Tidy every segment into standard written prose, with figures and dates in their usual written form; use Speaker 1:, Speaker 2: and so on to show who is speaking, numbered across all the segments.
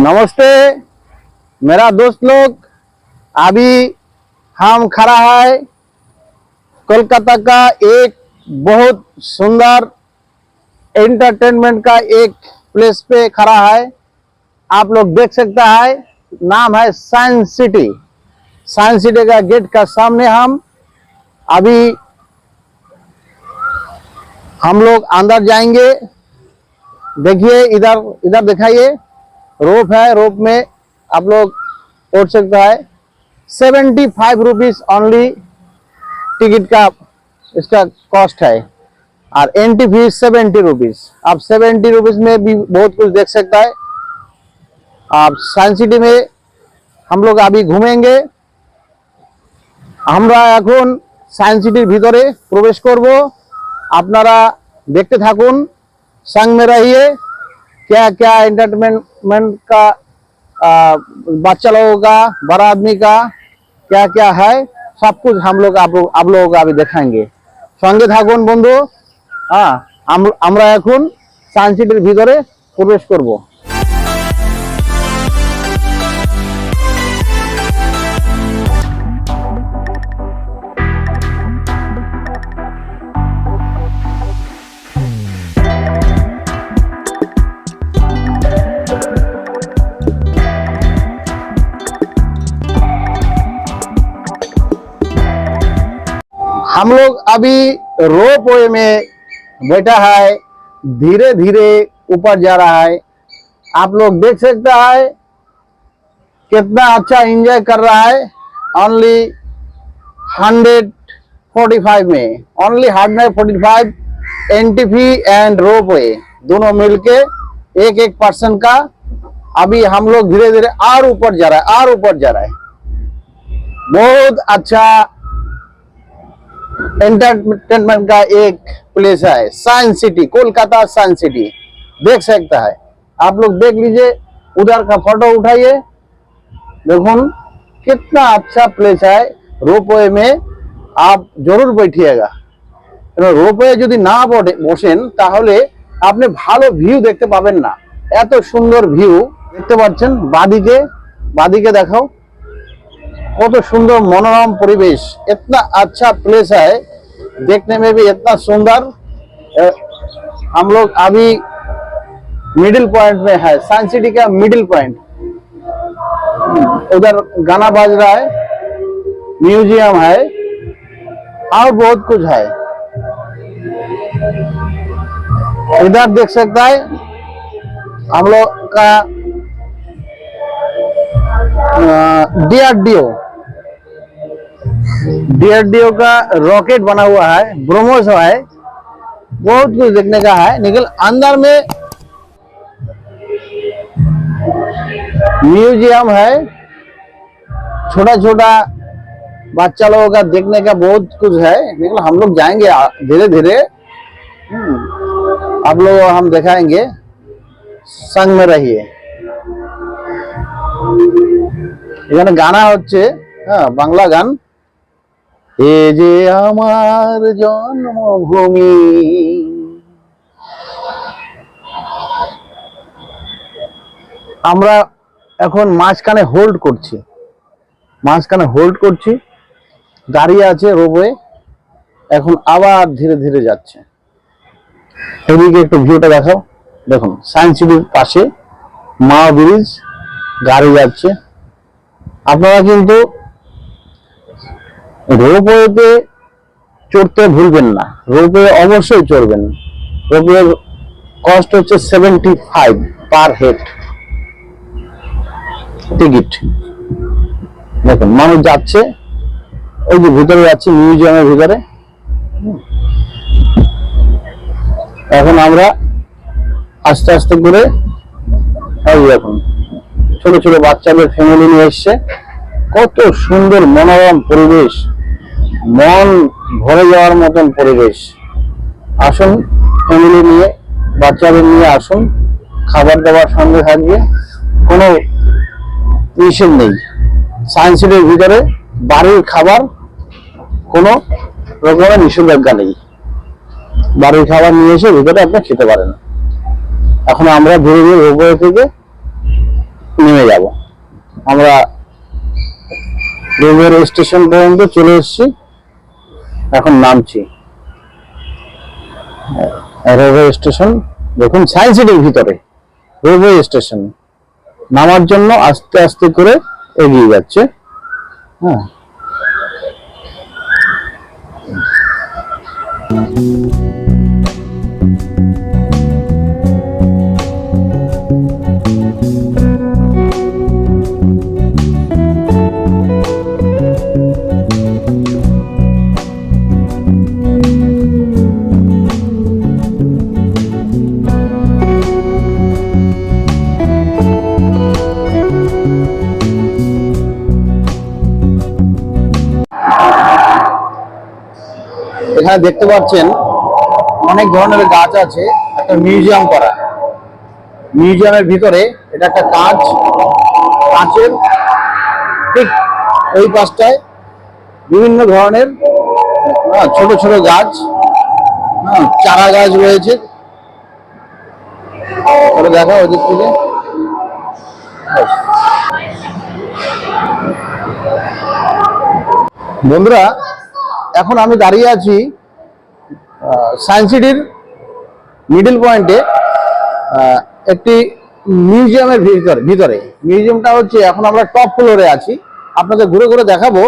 Speaker 1: नमस्ते मेरा दोस्त लोग। अभी हम खड़ा है कोलकाता का एक बहुत सुंदर एंटरटेनमेंट का एक प्लेस पे खड़ा है। आप लोग देख सकता है, नाम है साइंस सिटी। साइंस सिटी का गेट का सामने हम लोग अंदर जाएंगे। देखिए इधर इधर दिखाइए, रोप है। रोप में आप लोग उठ सकता है। 75 रुपीज ओनली टिकट का इसका कॉस्ट है, और एंट्री फीस 70 रुपीज। आप 70 रुपीज में भी बहुत कुछ देख सकता है। आप साइंस सिटी में हम लोग अभी घूमेंगे। আমরা এখন সায়েন্স সিটির ভিতরে প্রবেশ করব। আপনারা देखते থাকুন, संग में रहिए। क्या क्या एंटरटेनमेंट का बच्चा लोगों का, बड़ा आदमी का क्या क्या है, सब कुछ हम लोग आप लोगों को अभी दिखाएंगे। संगे থাকুন বন্ধু। আমরা এখন সায়েন্স সিটির ভিতরে প্রবেশ করব। हम लोग अभी रोप वे में बैठा है, धीरे धीरे ऊपर जा रहा है। आप लोग देख सकता है कितना अच्छा एंजॉय कर रहा है। ओनली 145 में, ओनली 145 एंट्री फी एंड रोप वे दोनों मिलके एक पर्सन का। अभी हम लोग धीरे धीरे और ऊपर जा रहा है, और ऊपर जा रहा है। बहुत अच्छा एंटरटेनमेंट का एक प्लेस है science city, Kolkata science city. देख सकता है, आप लोग देख लीजिए, उधर का फोटो उठाइए। देखो कितना अच्छा प्लेस है। रोपवे में आप जरूर बैठिएगा। रोपवे যদি না বসেন তাহলে আপনি ভালো ভিউ দেখতে পাবেন না। এত সুন্দর ভিউ দেখতে পাচ্ছেন। বাদিকে দেখাও, কত सुंदर मनोरम परिवेश। इतना अच्छा प्लेस है, देखने में भी इतना सुंदर। हम लोग अभी मिडिल पॉइंट में है, साइंस सिटी का मिडिल पॉइंट। उधर गाना बाज रहा है, म्यूजियम है और बहुत कुछ है। इधर देख सकता है हम लोग का डीआरडीओ का रॉकेट बना हुआ है, ब्रह्मोस है। बहुत कुछ देखने का है। निकल अंदर में म्यूजियम है, छोटा छोटा बच्चा लोगों का देखने का बहुत कुछ है। निकल हम लोग जाएंगे धीरे धीरे, आप लोग हम दिखाएंगे। संग में रहिए। এখানে গানা হচ্ছে, বাংলা গান। এ যে আমার জন্মভূমি। আমরা এখন মাঝখানে হোল্ড করছি, দাঁড়িয়ে আছে রোপওয়ে। এখন আবার ধীরে ধীরে যাচ্ছে। এদিকে একটু ভিউটা দেখাও। দেখুন সায়েন্স সিটির পাশে মা ব্রিজ, গাড়ি যাচ্ছে। আপনারা কিন্তু রোপওয়েতে চড়তে ভুলবেন না, রোপওয়ে অবশ্যই চড়বেন। রোপওয়ের কস্ট হচ্ছে 75 পার হেড টিকিট। দেখুন মানুষ যাচ্ছে, ওই যে ভিতরে যাচ্ছে, মিউজিয়ামের ভিতরে। এখন আমরা আস্তে আস্তে করে এখন ছোট ছোট বাচ্চাদের ফ্যামিলি নিয়ে এসছে। কত সুন্দর মনোরম পরিবেশ, মন ভরে যাওয়ার মতন পরিবেশ। আসুন ফ্যামিলি নিয়ে, বাচ্চাদের নিয়ে আসুন। খাবার দাবার সঙ্গে থাকবে, কোনো নিষেধ নেই। সায়েন্স সিটির ভিতরে বাড়ির খাবার কোনো রকমের নিষেধাজ্ঞা নেই। বাড়ির খাবার নিয়ে এসে ভিতরে আপনি খেতে পারেন। এখন আমরা ধীরে ধীরে রোপওয়ে থেকে নেমে যাব। আমরা রেলওয়ে স্টেশন পর্যন্ত চলে এসেছি, এখন নামছি। রেলওয়ে স্টেশন দেখুন, সায়েন্স সিটির ভিতরে রেলওয়ে স্টেশন। নামার জন্য আস্তে আস্তে করে এগিয়ে যাচ্ছে। হ্যাঁ, এখানে দেখতে পাচ্ছেন অনেক ধরনের গাছ আছে, একটা মিউজিয়াম করা। মিউজিয়ামের ভিতরে এটা একটা কাঁচের ঠিক ওই পাশটায় বিভিন্ন ধরনের ছোট ছোট গাছ, চারা গাছ রয়েছে। দেখা ওদিক থেকে বন্ধুরা, এখন আমি দাঁড়িয়ে আছি সায়েন্স সিটির মিডল পয়েন্টে একটি মিউজিয়ামের ভিতরে। মিউজিয়ামটা হচ্ছে, এখন আমরা টপ ফ্লোরে আছি, আপনাদের ঘুরে ঘুরে দেখাবো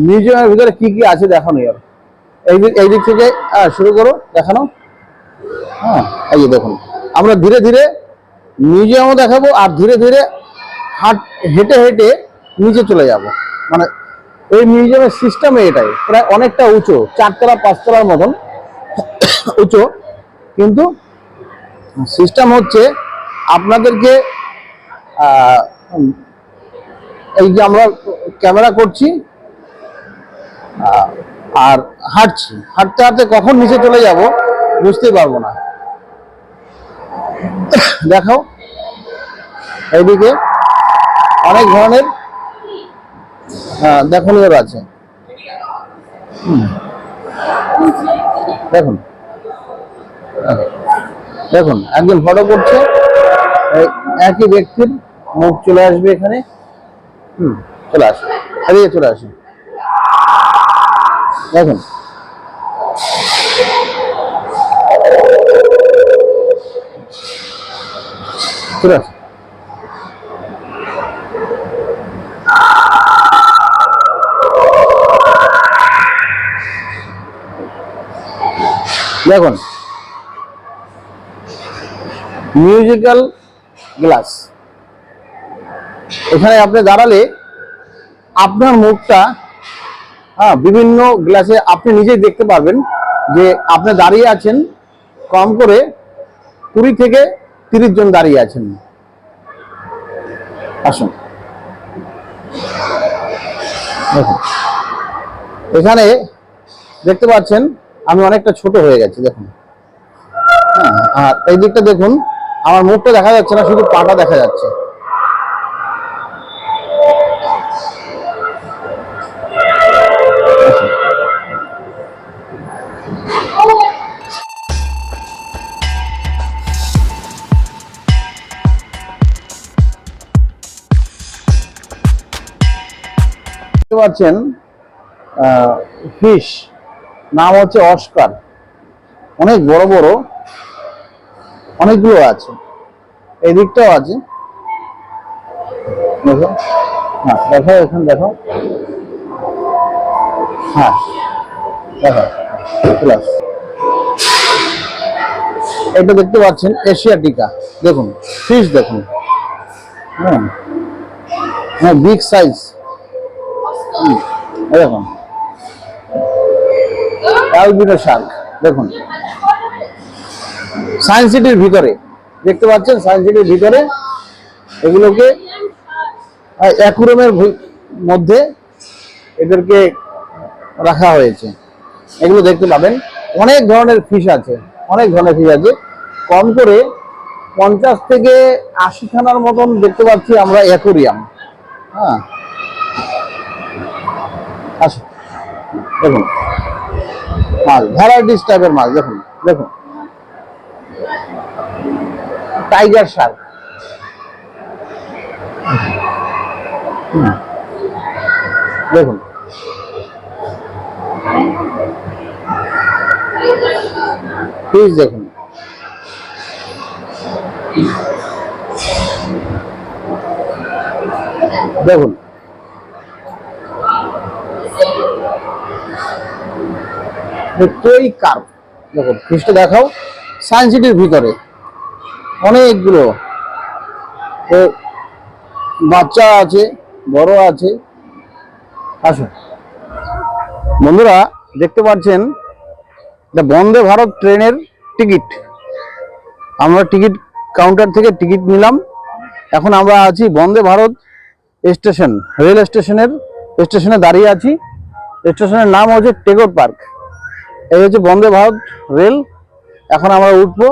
Speaker 1: মিউজিয়ামের ভিতরে কি কি আছে দেখানো যাবে। এই দিক থেকে শুরু করো দেখানো। হ্যাঁ, এই যে দেখুন, আমরা ধীরে ধীরে মিউজিয়ামও দেখাবো আর ধীরে ধীরে হেঁটে হেঁটে নিচে চলে যাব। মানে এই মিউজিয়ামের সিস্টেম এটাই, প্রায় অনেকটা উঁচু, 4 তলা 5 তলার মতন উঁচু, কিন্তু সিস্টেম হচ্ছে আপনাদেরকে এই যে আমরা ক্যামেরা করছি আর হাঁটতে হাঁটতে কখন নিচে চলে যাব বুঝতেই পারবো না। দেখাও, এইদিকে অনেক ধরনের দেখনীয় আছে। দেখুন দেখুন, একজন ফটো করছে, একই ব্যক্তির মুখ চলে আসবে এখানে। চলে আসে, এদিকে চলে আসে, দেখুন। চলে আসে, দেখুন মিউজিক্যাল গ্লাস। এখানে আপনি দাঁড়ালে আপনার মুখটা বিভিন্ন গ্লাসে আপনি নিজেই দেখতে পারবেন যে আপনি দাঁড়িয়ে আছেন, কম করে 20 থেকে 30 জন দাঁড়িয়ে আছেন। আসুন, দেখুন এখানে দেখতে পাচ্ছেন আমি অনেকটা ছোট হয়ে গেছি, দেখুন। আর এই দিকটা দেখুন, আমার মুখটা দেখা যাচ্ছে না, শুধু পাটা দেখা যাচ্ছে। দেখতে পাচ্ছেন ফিশ, নাম হচ্ছে অস্কার। অনেক বড় বড় অনেকগুলো আছে, এই দিকটাও আছে। দেখো, হ্যাঁ দেখো, এখানে দেখো, হ্যাঁ দেখো, এটা দেখতে পাচ্ছেন এশিয়াটিকা। দেখুন ফিশ, দেখুন, হ্যাঁ বিগ সাইজ। দেখুন অ্যালবিনো শার্ক, দেখুন সায়েন্স সিটির ভিতরে দেখতে পাচ্ছেন। সায়েন্স সিটির ভিতরে এগুলোকে অ্যাকুরিয়ামের মধ্যে এদেরকে রাখা হয়েছে। এগুলো দেখতে পাবেন, অনেক ধরনের ফিশ আছে, অনেক ধরনের ফিশ আছে। কম করে 50 থেকে 80 খানার মতন দেখতে পাচ্ছি আমরা অ্যাকুরিয়াম। হ্যাঁ, আচ্ছা দেখুন মাছ, ভ্যারাইটিস টাইপের মাছ। দেখুন দেখুন, টাইগার শার্ক, দেখুন প্লিজ দেখুন, দেখুন কই কার্ভ, দেখুন পৃষ্ঠ দেখাও। সায়েন্স সিটির ভিতরে অনেকগুলো তো বাচ্চা আছে, বড় আছে। আসুন বন্ধুরা, দেখতে পাচ্ছেন এটা বন্দে ভারত ট্রেনের টিকিট। আমরা টিকিট কাউন্টার থেকে টিকিট নিলাম। এখন আমরা আছি বন্দে ভারত স্টেশন, রেল স্টেশনে দাঁড়িয়ে আছি। স্টেশনের নাম হচ্ছে টেগোর পার্ক। এই হচ্ছে বন্দে ভারত রেল। এখন আমরা উঠবো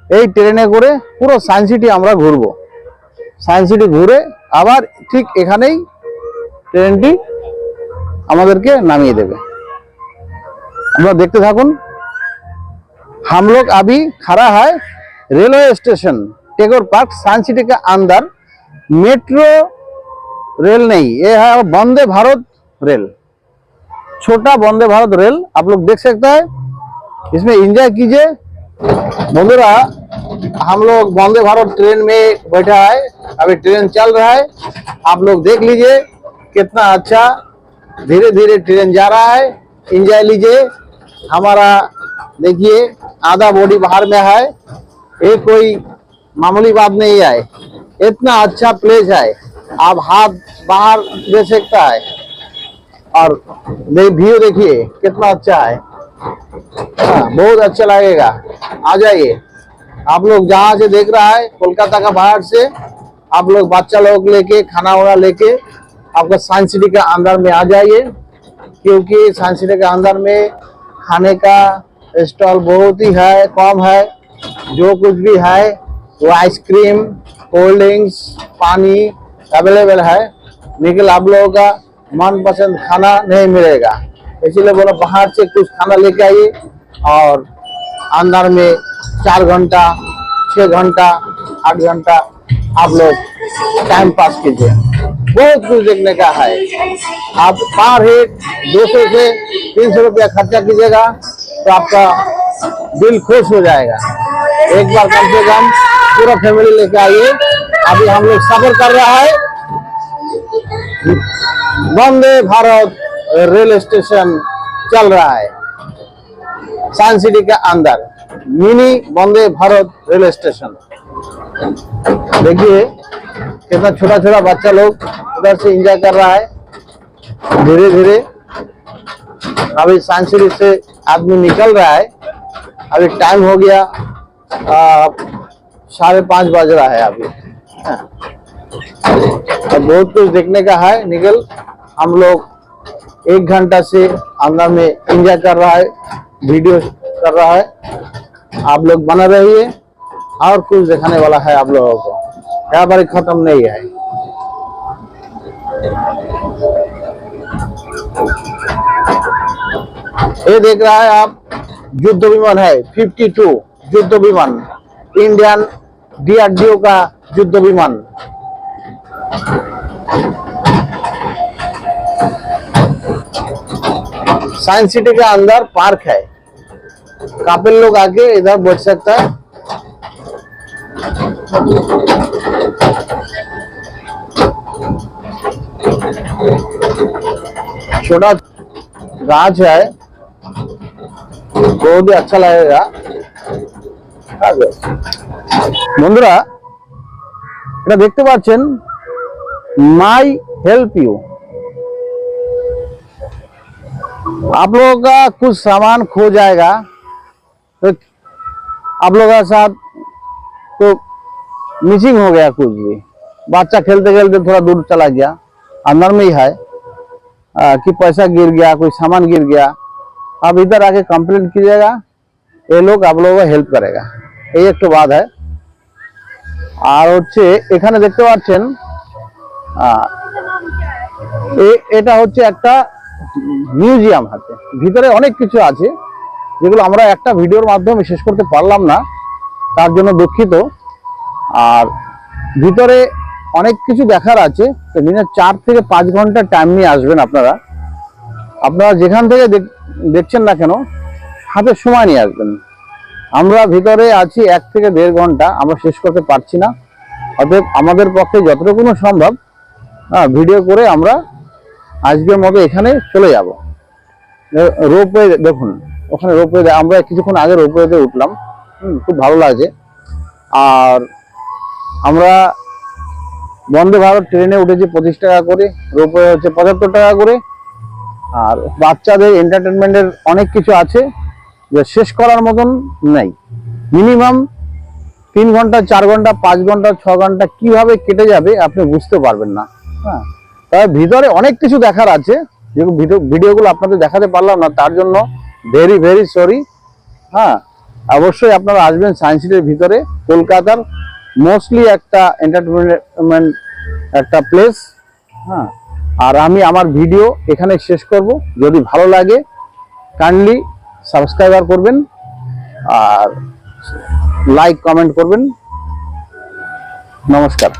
Speaker 1: এই ট্রেনে করে, পুরো সায়েন্স সিটি আমরা ঘুরবো। সায়েন্স সিটি ঘুরে আবার ঠিক এখানেই ট্রেনটি আমাদেরকে নামিয়ে देवे। আমরা দেখতে থাকুন। हम लोग अभी खड़ा है railway station Tagore park, science city के अंदर। मेट्रो रेल नहीं, ये है वंदे भारत रेल, छोटा वंदे भारत रेल। आप लोग देख सकते हैं, इसमें एंजॉय कीजिए। बंधुरा, हम लोग वंदे भारत ट्रेन में बैठा है, अभी ट्रेन चल रहा है। आप लोग देख लीजिए कितना अच्छा धीरे धीरे ट्रेन जा रहा है। एंजॉय लीजिए। हमारा देखिए आधा बॉडी बाहर में है, ये कोई मामूली बात नहीं है। इतना अच्छा प्लेस है, आप हाथ बाहर दे सकता है। और व्यू देखिए कितना अच्छा है। बहुत अच्छा लगेगा, आ जाइए। आप लोग जहाँ से देख रहा है कोलकाता का बाहर से, आप लोग बच्चा लोग लेके खाना वाना लेके आपका साइंस सिटी के अंदर में आ जाइए, क्योंकि साइंस सिटी के अंदर में खाने का स्टॉल बहुत ही है, कम है। जो कुछ भी है वो आइसक्रीम, कोल्ड ड्रिंक्स, पानी अवेलेबल है, लेकिन आप लोगों का मनपसंद खाना नहीं मिलेगा। इसीलिए बोला बाहर से कुछ खाना लेके आइए और अंदर में 4 घंटा, 6 घंटा, 8 घंटा आप लोग टाइम पास कीजिए। बहुत कुछ देखने का है। आप पर हेड 200 से 300 रुपया खर्चा कीजिएगा तो आपका दिल खुश हो जाएगा। एक बार कम से कम पूरा फैमिली लेके आइए। अभी हम लोग सफर कर रहा है वंदे भारत रेल स्टेशन चल रहा है साइंस सिटी के अंदर, mini Vande Bharat rail station. देखिए कितना छोटा छोटा बच्चा लोग उधर से एंजॉय कर रहा है धीरे धीरे। अभी साइंस सिटी से आदमी निकल रहा है। अभी टाइम हो गया 5:30 बज रहा है अभी। और बहुत कुछ देखने का है। निकल हम लोग 1 घंटा से अंदर में एंजॉय कर रहा है, वीडियो कर रहा है। आप लोग बना रहिए, और कुछ दिखाने वाला है आप लोगों को। यहाँ पर खत्म नहीं है। ये देख रहा है आप, युद्ध विमान है 52 युद्ध विमान, इंडियन DRDO का युद्ध विमान। साइंस सिटी के अंदर पार्क है, कपल लोग आके इधर बैठ सकता है। छोटा गाछ है, बहुत ही अच्छा लगेगा। বন্ধুরা, এটা দেখতে পাচ্ছেন माई हेल्प यू। आप लोगों का कुछ सामान खो जाएगा तो आप लोगों के साथ तो मिसिंग हो गया, कुछ भी बच्चा खेलते खेलते थोड़ा दूर चला गया, अंदर में ही है कि पैसा गिर गया, कोई सामान गिर गया, आप इधर आके कंप्लेंट कीजिएगा, ये लोग आप लोगों को हेल्प करेगा। ये एक तो बात है। আর হচ্ছে এখানে দেখতে পাচ্ছেন এটা হচ্ছে একটা মিউজিয়াম আছে, ভিতরে অনেক কিছু আছে যেগুলো আমরা একটা ভিডিওর মাধ্যমে শেষ করতে পারলাম না, তার জন্য দুঃখিত। আর ভিতরে অনেক কিছু দেখার আছে। তো দিনে 4 থেকে 5 ঘন্টা টাইম নিয়ে আসবেন আপনারা। আপনারা যেখান থেকে দেখছেন না কেন হাতে সময় নিয়ে আসবেন। আমরা ভিতরে আছি 1 থেকে 1.5 ঘন্টা, আমরা শেষ করতে পারছি না। অতএব আমাদের পক্ষে যতটুকু সম্ভব ভিডিও করে আমরা আজকের মতো এখানে চলে যাব। রোপওয়ে দেখুন, ওখানে রোপওয়ে, আমরা কিছুক্ষণ আগে রোপওয়েতে উঠলাম, খুব ভালো লাগছে। আর আমরা বন্দে ভারত ট্রেনে উঠেছি 25 টাকা করে, রোপওয়ে হচ্ছে 75 টাকা করে। আর বাচ্চাদের এন্টারটেনমেন্টের অনেক কিছু আছে যে শেষ করার মতন নেই। মিনিমাম 3 ঘন্টা, 4 ঘন্টা, 5 ঘন্টা, 6 ঘন্টা কিভাবে কেটে যাবে আপনি বুঝতে পারবেন না। হ্যাঁ, তবে ভিতরে অনেক কিছু দেখার আছে, যে ভিডিওগুলো আপনাদের দেখাতে পারলাম না, তার জন্য ভেরি ভেরি সরি। হ্যাঁ, অবশ্যই আপনারা আসবেন সায়েন্স সিটির ভিতরে, কলকাতার মোস্টলি একটা এন্টারটেনমেন্ট একটা প্লেস। হ্যাঁ, আর আমি আমার ভিডিও এখানে শেষ করব। যদি ভালো লাগে কাইন্ডলি সাবস্ক্রাইবার করবেন আর লাইক কমেন্ট করবেন। নমস্কার।